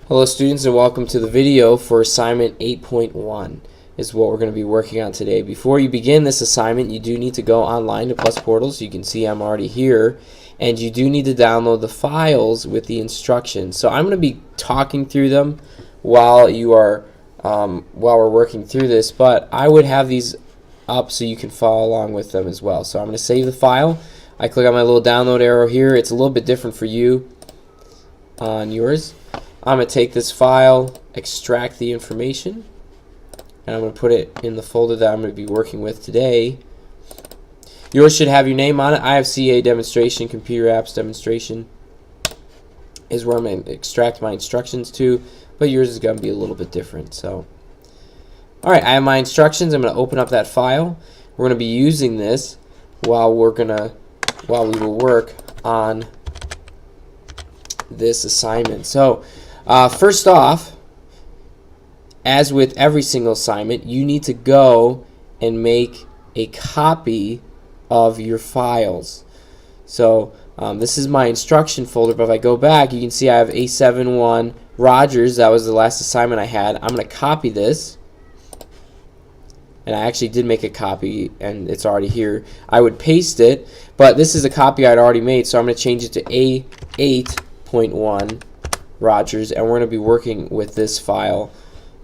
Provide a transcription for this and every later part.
Hello students, and welcome to the video for assignment 8.1 is what we're going to be working on today. Before you begin this assignment, you do need to go online to Plus Portal, so you can see I'm already here, and you do need to download the files with the instructions. So I'm going to be talking through them while we're working through this, but I would have these up so you can follow along with them as well. So I'm going to save the file. I click on my little download arrow here. It's a little bit different for you on yours. I'm going to take this file, extract the information, and I'm going to put it in the folder that I'm going to be working with today. Yours should have your name on it. I have CA demonstration, computer apps demonstration is where I'm going to extract my instructions to, but yours is going to be a little bit different. So, alright, I have my instructions. I'm going to open up that file. We're going to be using this while we will work on this assignment. So, first off, as with every single assignment, you need to go and make a copy of your files. So this is my instruction folder, but if I go back, you can see I have A8.1 Rogers. That was the last assignment I had. I'm going to copy this, and I actually did make a copy, and it's already here. I would paste it, but this is a copy I'd already made, so I'm going to change it to A8.1 Rogers, and we're going to be working with this file,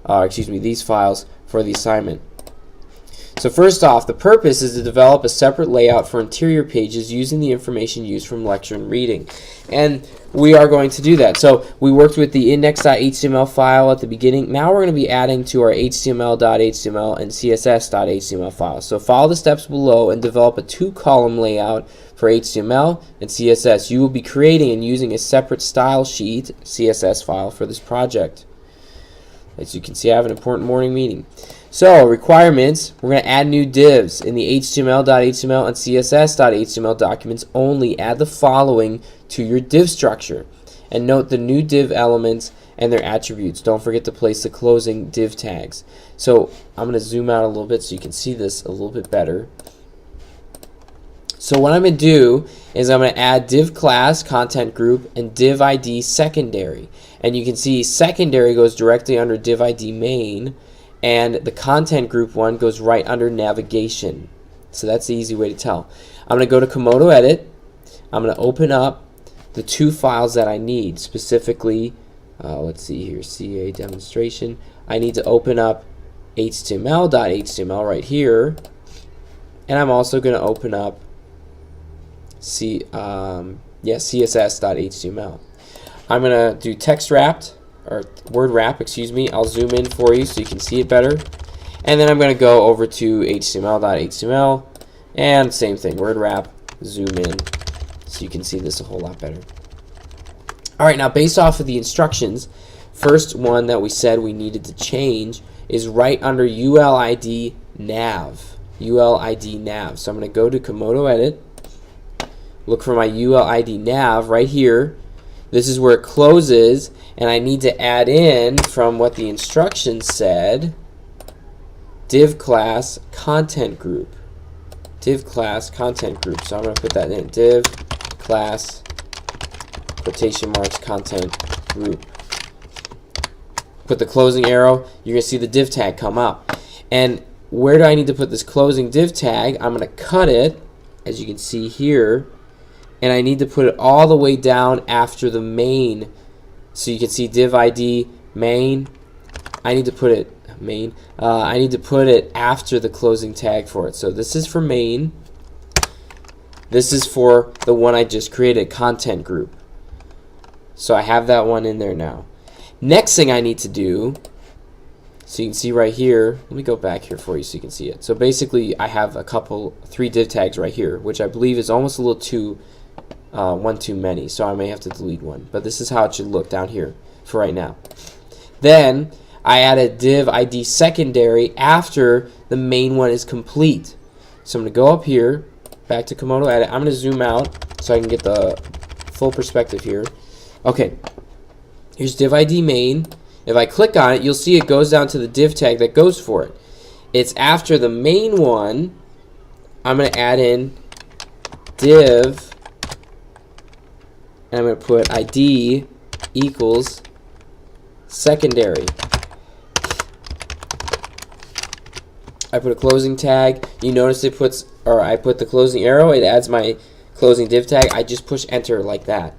these files for the assignment. So first off, the purpose is to develop a separate layout for interior pages using the information used from lecture and reading, and we are going to do that. So we worked with the index.html file at the beginning. Now we're going to be adding to our html.html and css.html files. So follow the steps below and develop a two-column layout for HTML and CSS. You will be creating and using a separate style sheet CSS file for this project. As you can see, I have an important morning meeting. So requirements, we're going to add new divs in the html.html and css.html documents only. Add the following to your div structure, and note the new div elements and their attributes. Don't forget to place the closing div tags. So I'm going to zoom out a little bit so you can see this a little bit better. So what I'm going to do is I'm going to add div class, content group, and div ID secondary. And you can see secondary goes directly under div ID main, and the content group one goes right under navigation. So that's the easy way to tell. I'm going to go to Komodo Edit. I'm going to open up the two files that I need, specifically, let's see here, CA demonstration. I need to open up html.html right here, and I'm also going to open up css.html. I'm going to do text wrapped, or word wrap, excuse me. I'll zoom in for you so you can see it better. And then I'm going to go over to html.html, and same thing, word wrap, zoom in so you can see this a whole lot better. Alright, now based off of the instructions, first one that we said we needed to change is right under ULID nav. ULID nav. So I'm going to go to Komodo Edit, look for my ULID nav right here. This is where it closes, and I need to add in, from what the instructions said, div class content group. Div class content group. So I'm going to put that in. Div class quotation marks content group. Put the closing arrow. You're going to see the div tag come up. And where do I need to put this closing div tag? I'm going to cut it, as you can see here, and I need to put it all the way down after the main. So you can see div ID main. I need to put it I need to put it after the closing tag for it. So this is for main. This is for the one I just created, content group. So I have that one in there now. Next thing I need to do, so you can see right here, let me go back here for you so you can see it. So basically I have three div tags right here, which I believe is almost a little one too many, so I may have to delete one. But this is how it should look down here for right now. Then I added div ID secondary after the main one is complete. So I'm going to go up here, back to Komodo Edit. I'm going to zoom out so I can get the full perspective here. Okay, here's div ID main. If I click on it, you'll see it goes down to the div tag that goes for it. It's after the main one. I'm going to add in div and I'm going to put ID equals secondary. I put a closing tag. You notice it puts, or I put the closing arrow, it adds my closing div tag. I just push enter like that.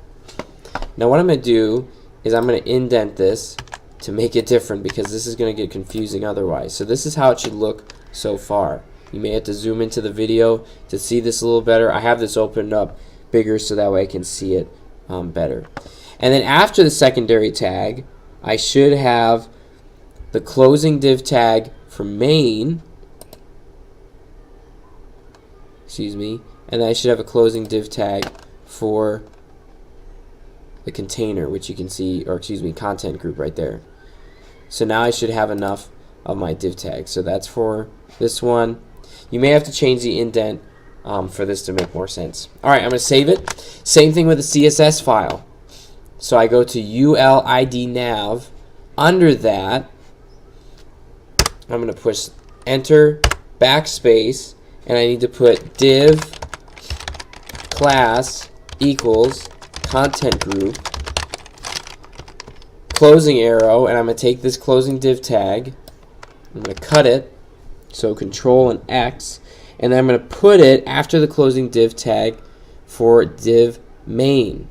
Now what I'm going to do is I'm going to indent this to make it different, because this is going to get confusing otherwise. So this is how it should look so far. You may have to zoom into the video to see this a little better. I have this opened up bigger so that way I can see it better. And then after the secondary tag, I should have the closing div tag for main, and I should have a closing div tag for the container, which you can see, or content group right there. So now I should have enough of my div tags. So that's for this one. You may have to change the indent for this to make more sense. Alright, I'm going to save it. Same thing with the CSS file. So I go to ULID nav. Under that, I'm going to push enter, backspace, and I need to put div class equals content group, closing arrow, and I'm going to take this closing div tag, I'm going to cut it, so Control and X, and then I'm going to put it after the closing div tag for div main.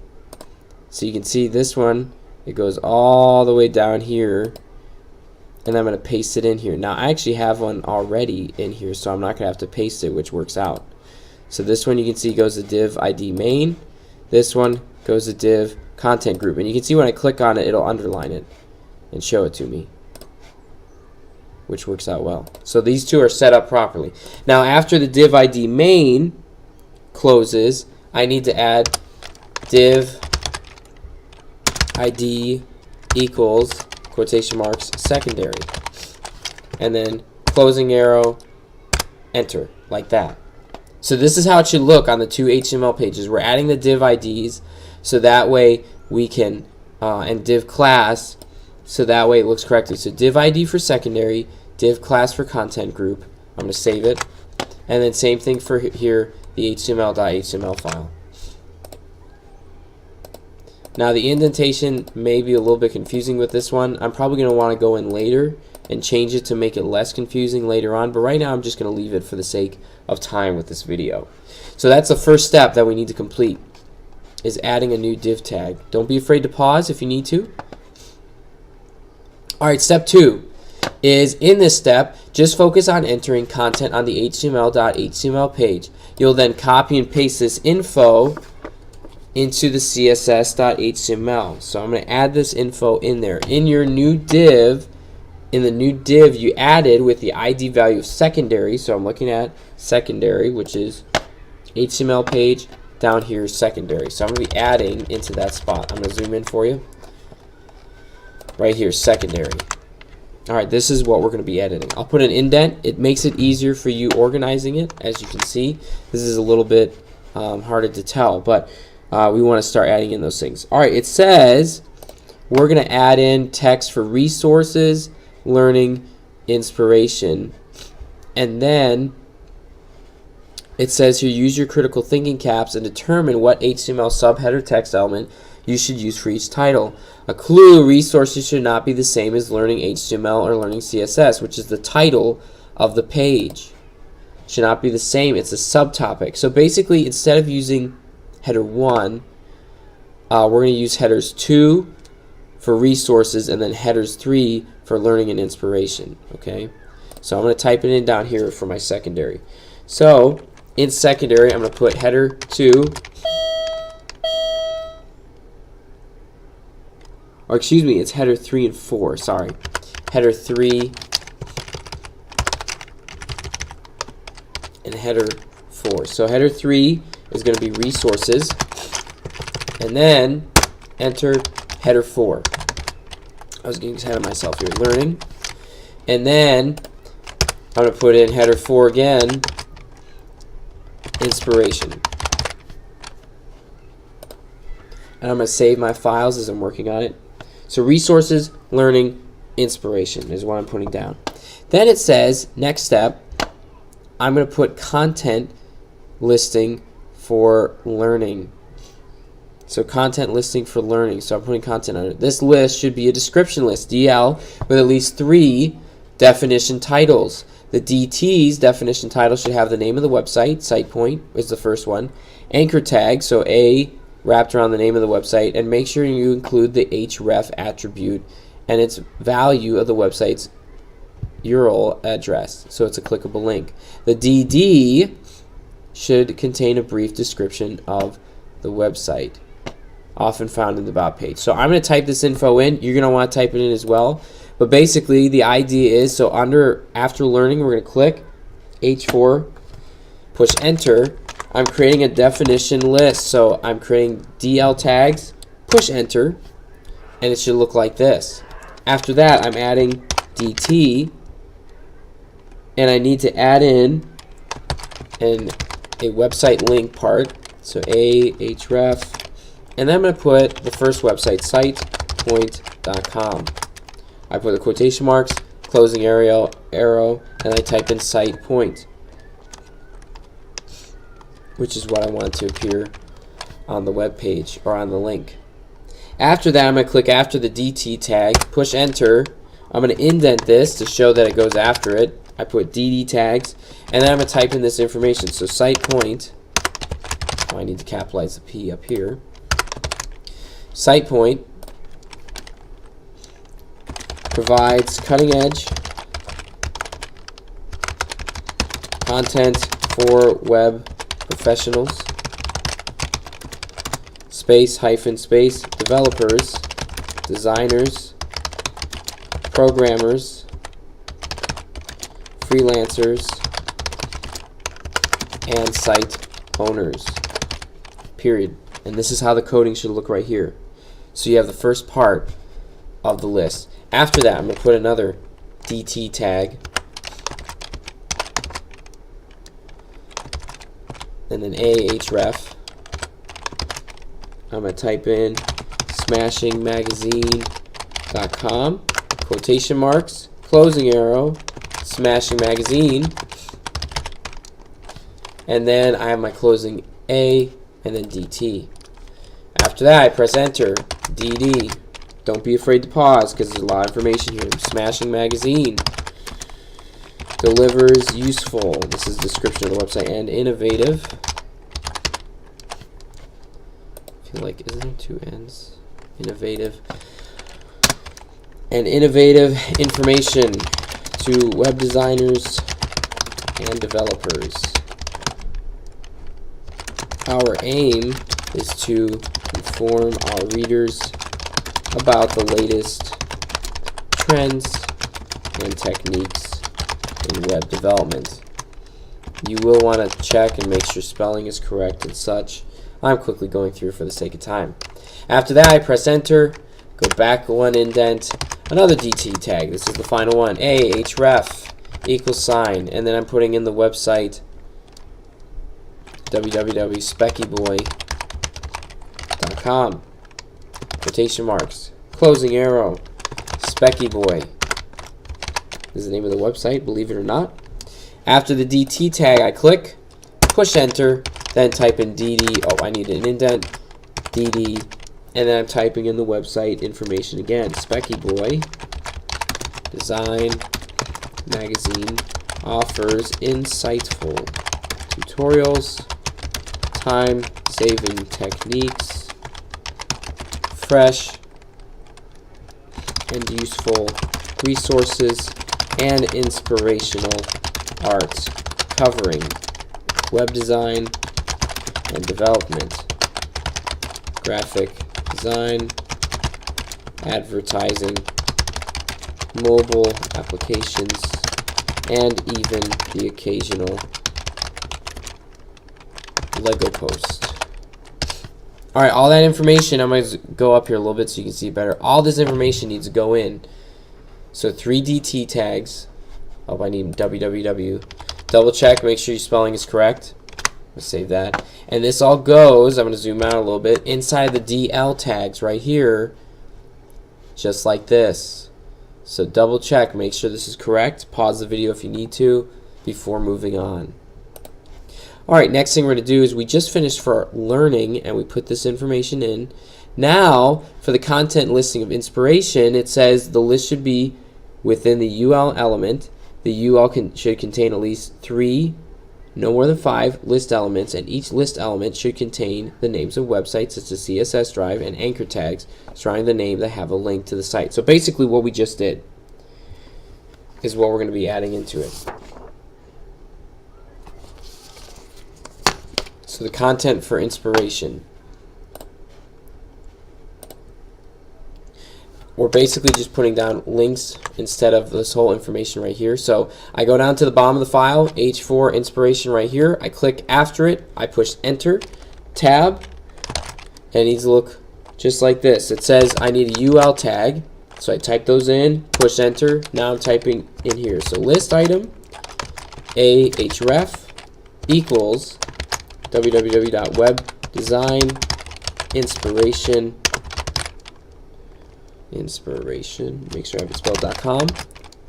So you can see this one, it goes all the way down here, and I'm going to paste it in here. Now I actually have one already in here, so I'm not going to have to paste it, which works out. So this one you can see goes to div ID main, this one goes to div content group, and you can see when I click on it, it'll underline it and show it to me, which works out well. So these two are set up properly. Now after the div ID main closes, I need to add div ID equals quotation marks secondary, and then closing arrow, enter, like that. So this is how it should look on the two HTML pages. We're adding the div IDs so that way we can, and div class, so that way it looks correctly. So div ID for secondary, div class for content group. I'm going to save it. And then same thing for here, the HTML.html file. Now the indentation may be a little bit confusing with this one. I'm probably going to want to go in later and change it to make it less confusing later on, but right now I'm just going to leave it for the sake of time with this video. So that's the first step that we need to complete, is adding a new div tag. Don't be afraid to pause if you need to. Alright, step 2 is, in this step, just focus on entering content on the HTML.html page. You'll then copy and paste this info into the CSS.html. So I'm going to add this info in there. In your new div, in the new div you added with the ID value of secondary, so I'm looking at secondary, which is HTML page, down here secondary. So I'm going to be adding into that spot. I'm going to zoom in for you. Right here, secondary. Alright, this is what we're going to be editing. I'll put an indent. It makes it easier for you organizing it, as you can see. This is a little bit harder to tell, but we want to start adding in those things. Alright, it says we're going to add in text for resources, learning, inspiration, and then it says here, use your critical thinking caps and determine what HTML subheader text element you should use for each title. A clue: resources should not be the same as learning HTML or learning CSS, which is the title of the page. Should not be the same. It's a subtopic. So basically, instead of using header 1, we're going to use headers 2 for resources and then headers 3 for learning and inspiration. Okay, so I'm going to type it in down here for my secondary. So in secondary, I'm going to put header 2, or excuse me, it's header 3 and 4. Sorry, header 3 and header 4. So header 3 is going to be resources, and then enter header 4. I was getting ahead of myself here. Learning, and then I'm going to put in header 4 again, inspiration. And I'm going to save my files as I'm working on it. So resources, learning, inspiration is what I'm putting down. Then it says, next step, I'm going to put content listing for learning. So content listing for learning. So I'm putting content under. This list should be a description list, DL, with at least 3 definition titles. The DT's definition title should have the name of the website, site point is the first one, anchor tag, so A wrapped around the name of the website, and make sure you include the href attribute and its value of the website's URL address, so it's a clickable link. The DD should contain a brief description of the website, often found in the about page. So I'm going to type this info in. You're going to want to type it in as well. But basically, the idea is, so after learning, we're going to click H4, push enter. I'm creating a definition list. So I'm creating DL tags, push enter, and it should look like this. After that, I'm adding DT, and I need to add in a website link part. So href, and then I'm going to put the first website, sitepoint.com. I put the quotation marks, closing arrow, and I type in site point, which is what I want to appear on the web page or on the link. After that, I'm going to click after the DT tag, push enter. I'm going to indent this to show that it goes after it. I put DD tags, and then I'm going to type in this information. So site point, I need to capitalize the P up here. Site point provides cutting-edge content for web professionals, space, developers, designers, programmers, freelancers, and site owners, period. And this is how the coding should look right here. So you have the first part of the list. After that, I'm going to put another DT tag, and then ahref. I'm going to type in smashingmagazine.com, quotation marks, closing arrow, Smashing Magazine, and then I have my closing A and then DT. After that, I press enter, DD. Don't be afraid to pause because there's a lot of information here. Smashing Magazine delivers useful. This is the description of the website, and innovative. I feel like, isn't there 2 N's? Innovative. And innovative information to web designers and developers. Our aim is to inform our readers about the latest trends and techniques in web development. You will want to check and make sure spelling is correct and such. I'm quickly going through for the sake of time. After that, I press enter, go back 1 indent, another DT tag. This is the final one. ahref =, and then I'm putting in the website www.speckyboy.com. Quotation marks, closing arrow, Speckyboy. This is the name of the website, believe it or not. After the DT tag, I click, push enter, then type in DD. Oh, I need an indent, DD, and then I'm typing in the website information again. Speckyboy Design Magazine offers insightful tutorials, time-saving techniques, fresh and useful resources, and inspirational art covering web design and development, graphic design, advertising, mobile applications, and even the occasional Lego post. Alright, all that information, I'm going to go up here a little bit so you can see it better. All this information needs to go in. So 3 DT tags. Oh, I need www. Double check, make sure your spelling is correct. Let's save that. And this all goes, I'm going to zoom out a little bit, inside the DL tags right here, just like this. So double check, make sure this is correct. Pause the video if you need to before moving on. Alright, next thing we're going to do is we just finished for learning and we put this information in. Now, for the content listing of inspiration, it says the list should be within the UL element. The UL should contain at least 3, no more than 5 list elements, and each list element should contain the names of websites such as CSS drive and anchor tags surrounding the name that have a link to the site. So basically what we just did is what we're going to be adding into it. So the content for inspiration. We're basically just putting down links instead of this whole information right here. So I go down to the bottom of the file, H4 inspiration right here. I click after it. I push enter, tab, and it needs to look just like this. It says I need a UL tag. So I type those in, push enter. Now I'm typing in here. So list item, ahref equals www.webdesigninspiration, make sure I have it spelled .com,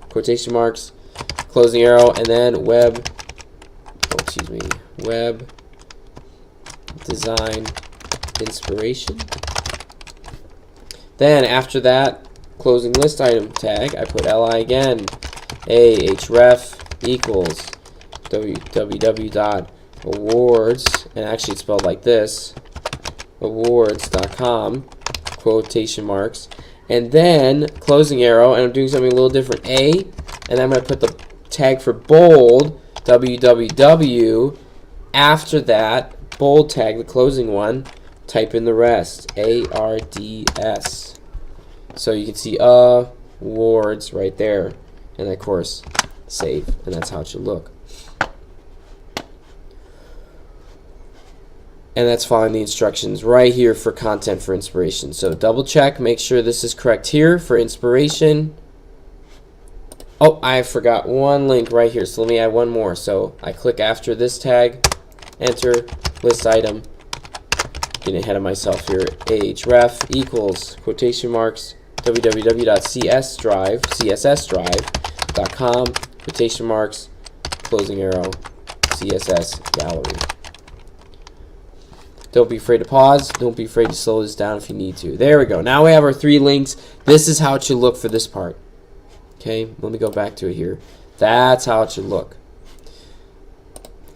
quotation marks, closing arrow, and then web design inspiration. Then after that closing list item tag, I put li again, ahref equals www.awards, and actually it's spelled like this, awards.com, quotation marks, and then closing arrow, and I'm doing something a little different, A, and then I'm going to put the tag for bold, www, after that, bold tag, the closing one, type in the rest, ARDS. So you can see awards right there, and of course, save, and that's how it should look. And that's following the instructions right here for content for inspiration. So double check, make sure this is correct here for inspiration. Oh, I forgot one link right here, so let me add one more. So I click after this tag, enter, list item, getting ahead of myself here, ahref equals, quotation marks, www.csdrive.com, quotation marks, closing arrow, CSS gallery. Don't be afraid to pause. Don't be afraid to slow this down if you need to. There we go. Now we have our 3 links. This is how it should look for this part. Okay, let me go back to it here. That's how it should look.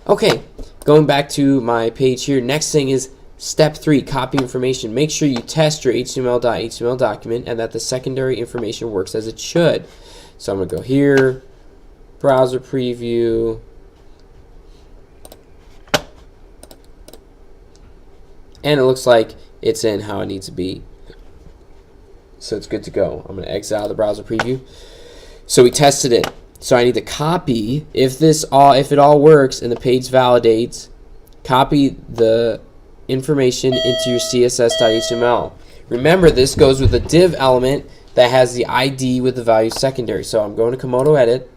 Okay, going back to my page here. Next thing is step 3, copy information. Make sure you test your HTML.html document and that the secondary information works as it should. So I'm going to go here, browser preview, and it looks like it's in how it needs to be. So it's good to go. I'm going to exit out of the browser preview. So we tested it. So I need to copy, if it all works and the page validates, copy the information into your css.html. Remember, this goes with a div element that has the ID with the value secondary. So I'm going to Komodo edit,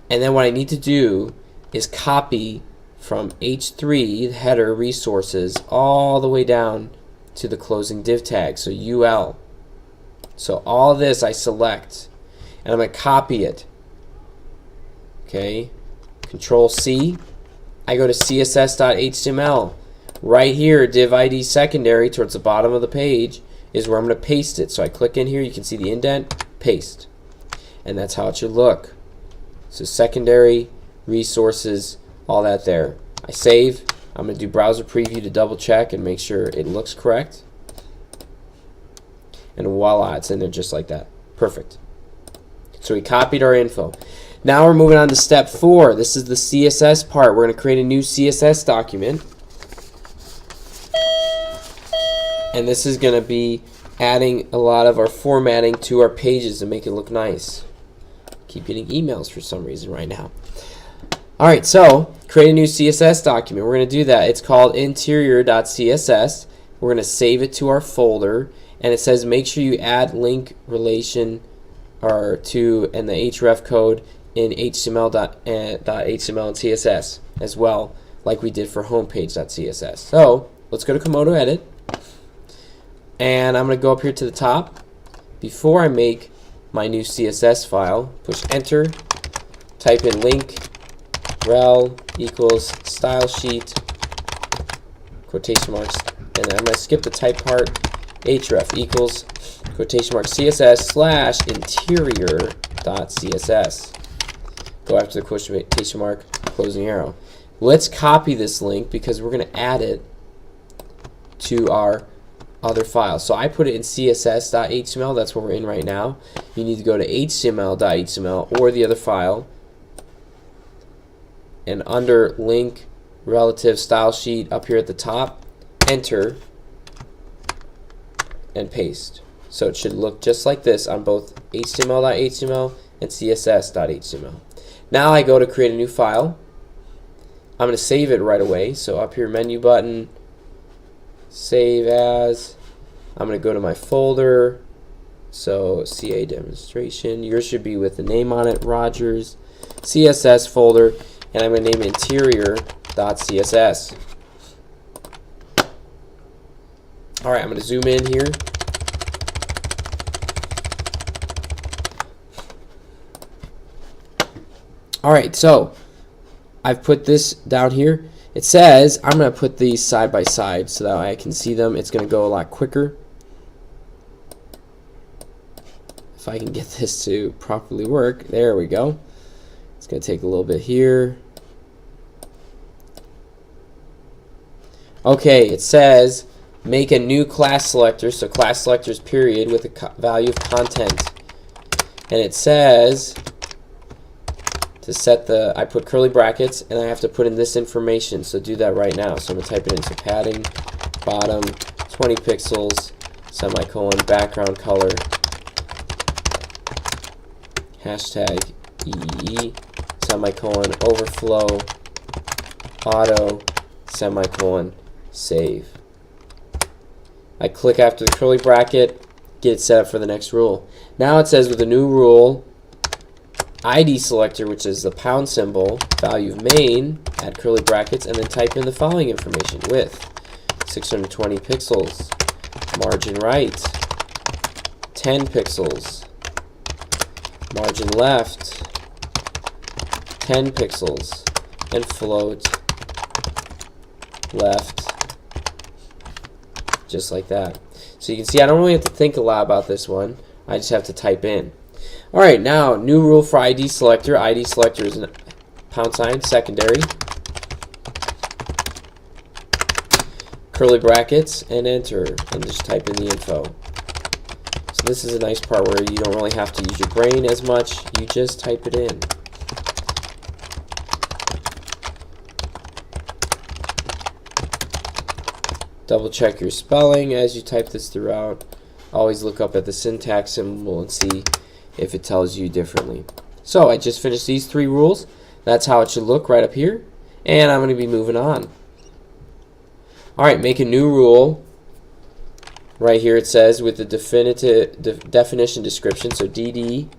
and then what I need to do is copy from H3, the header resources, all the way down to the closing div tag, so UL. So all this I select, and I'm going to copy it. Okay, Control C. I go to css.html. Right here, div ID secondary towards the bottom of the page is where I'm going to paste it. So I click in here, you can see the indent, paste. And that's how it should look. So secondary, resources, all that there. I save. I'm going to do browser preview to double check and make sure it looks correct. And voila, it's in there just like that. Perfect. So we copied our info. Now we're moving on to step 4. This is the CSS part. We're going to create a new CSS document. And this is going to be adding a lot of our formatting to our pages to make it look nice. Keep getting emails for some reason right now. Alright, so create a new CSS document. We're going to do that. It's called interior.css. We're going to save it to our folder, and it says make sure you add link relation or to and the href code in HTML.html and CSS as well, like we did for homepage.css. So let's go to Komodo edit, and I'm going to go up here to the top. Before I make my new CSS file, push enter, type in link rel equals style sheet, quotation marks, and then I'm going to skip the type part, href equals quotation mark css slash interior dot css. Go after the quotation mark, closing arrow. Let's copy this link because we're going to add it to our other file. So I put it in css.html, that's what we're in right now. You need to go to html.html or the other file, and under link relative style sheet up here at the top, enter and paste. So it should look just like this on both html.html and css.html. Now I go to create a new file. I'm going to save it right away. So up here, menu button, save as. I'm going to go to my folder. So CA demonstration. Yours should be with the name on it, Rogers. CSS folder. And I'm going to name it interior.css. Alright, I'm going to zoom in here. Alright, so I've put this down here. It says I'm going to put these side by side so that I can see them. It's going to go a lot quicker. If I can get this to properly work. There we go. It's going to take a little bit here. Okay, it says make a new class selector. So class selectors period with a value of content. And it says to set the, I put curly brackets and I have to put in this information. So do that right now. So I'm going to type it in. So padding, bottom, 20 pixels, semicolon, background color, hashtag EE, semicolon, overflow, auto, semicolon, save. I click after the curly bracket, get it set up for the next rule. Now it says with the new rule, ID selector, which is the pound symbol, value of main, add curly brackets, and then type in the following information: width, 620 pixels, margin right, 10 pixels, margin left, 10 pixels, and float left, just like that. So you can see I don't really have to think a lot about this one. I just have to type in. Alright, now new rule for ID selector. ID selector is pound sign, secondary, curly brackets, and enter, and just type in the info. So this is a nice part where you don't really have to use your brain as much. You just type it in. Double check your spelling as you type this throughout. Always look up at the syntax symbol and see if it tells you differently. So I just finished these 3 rules. That's how it should look right up here. And I'm going to be moving on. Alright, make a new rule. Right here it says with the definition description, so DD,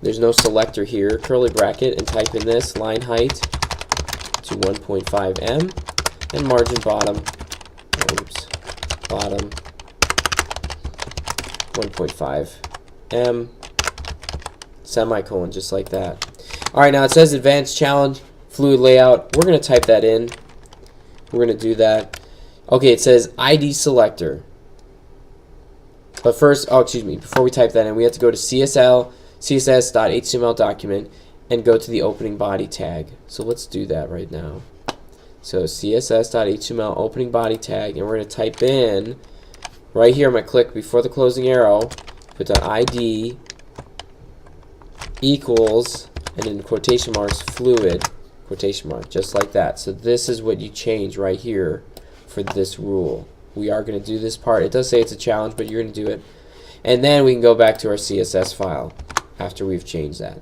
there's no selector here, curly bracket, and type in this, line height to 1.5 em, and margin bottom, bottom 1.5 em, semicolon, just like that. Alright, now it says advanced challenge, fluid layout. We're going to type that in. We're going to do that. Okay, it says ID selector. But first, oh, excuse me, before we type that in, we have to go to css.html document and go to the opening body tag. So let's do that right now. So css.html opening body tag, and we're going to type in, right here I'm going to click before the closing arrow, put down ID equals, and in quotation marks, fluid, quotation mark, just like that. So this is what you change right here for this rule. We are going to do this part. It does say it's a challenge, but you're going to do it. And then we can go back to our CSS file after we've changed that.